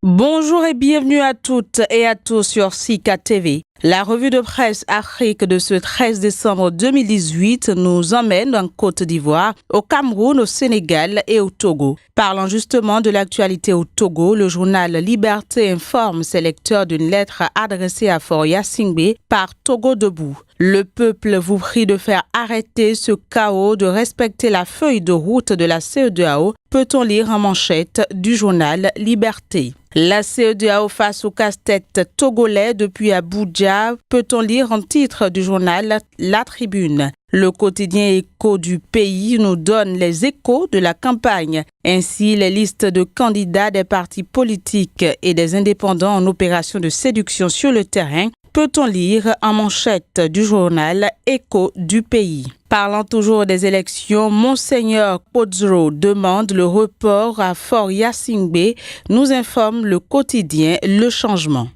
Bonjour et bienvenue à toutes et à tous sur Sika TV. La revue de presse Afrique de ce 13 décembre 2018 nous emmène en Côte d'Ivoire, au Cameroun, au Sénégal et au Togo. Parlant justement de l'actualité au Togo, le journal Liberté informe ses lecteurs d'une lettre adressée à Faure Gnassingbé par Togo Debout. Le peuple vous prie de faire arrêter ce chaos, de respecter la feuille de route de la CEDEAO, peut-on lire en manchette du journal Liberté. La CEDEAO face au casse-tête togolais depuis Abuja, peut-on lire en titre du journal La Tribune. Le quotidien Écho du pays nous donne les échos de la campagne. Ainsi, les listes de candidats des partis politiques et des indépendants en opération de séduction sur le terrain, peut-on lire en manchette du journal Écho du pays. Parlant toujours des élections, Monseigneur Podzro demande le report à Faure Gnassingbé, nous informe le quotidien Le Changement.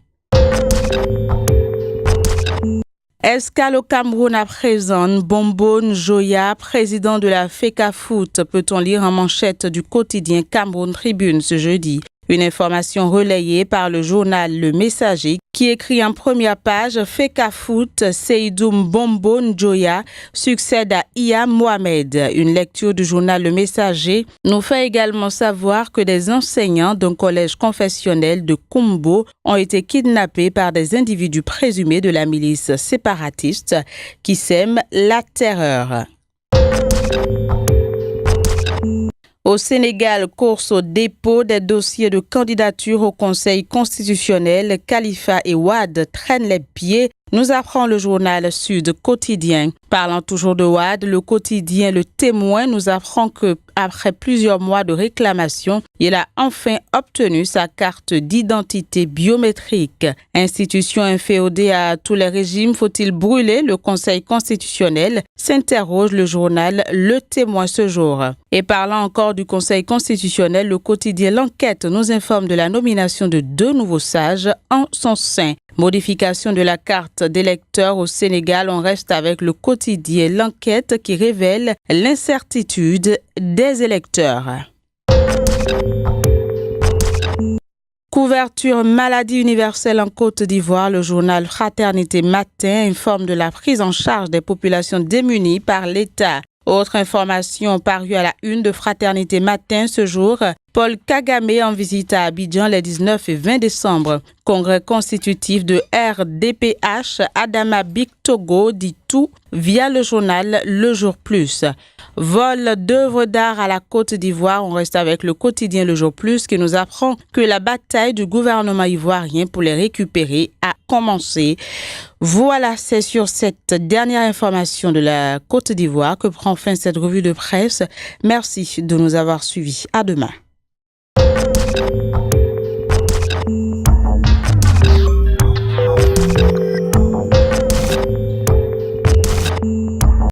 Escale au Cameroun à présent, Bombo Njoya, président de la FECAFOOT, peut-on lire en manchette du quotidien Cameroun Tribune ce jeudi. Une information relayée par le journal Le Messager qui écrit en première page FECAFOOT, Seydou Bombo Njoya succède à Iya Mohamed. Une lecture du journal Le Messager nous fait également savoir que des enseignants d'un collège confessionnel de Kumbo ont été kidnappés par des individus présumés de la milice séparatiste qui sème la terreur. Au Sénégal, course au dépôt des dossiers de candidature au Conseil constitutionnel, Khalifa et Wade traînent les pieds, nous apprend le journal Sud Quotidien. Parlant toujours de Wade, le quotidien Le Témoin nous apprend que après plusieurs mois de réclamation, il a enfin obtenu sa carte d'identité biométrique. Institution inféodée à tous les régimes, faut-il brûler le Conseil constitutionnel? S'interroge le journal Le Témoin ce jour. Et parlant encore du Conseil constitutionnel, le quotidien L'Enquête nous informe de la nomination de 2 nouveaux sages en son sein. Modification de la carte d'électeur au Sénégal, on reste avec le quotidien L'Enquête qui révèle l'incertitude des électeurs. Couverture maladie universelle en Côte d'Ivoire, le journal Fraternité Matin informe de la prise en charge des populations démunies par l'État. Autre information parue à la une de Fraternité Matin ce jour, Paul Kagame en visite à Abidjan les 19 et 20 décembre. Congrès constitutif de RDPH, Adama Big Togo dit tout via le journal Le Jour Plus. Vol d'œuvres d'art à la Côte d'Ivoire, on reste avec le quotidien Le Jour Plus qui nous apprend que la bataille du gouvernement ivoirien pour les récupérer a commencé. Voilà, c'est sur cette dernière information de la Côte d'Ivoire que prend fin cette revue de presse. Merci de nous avoir suivis. À demain.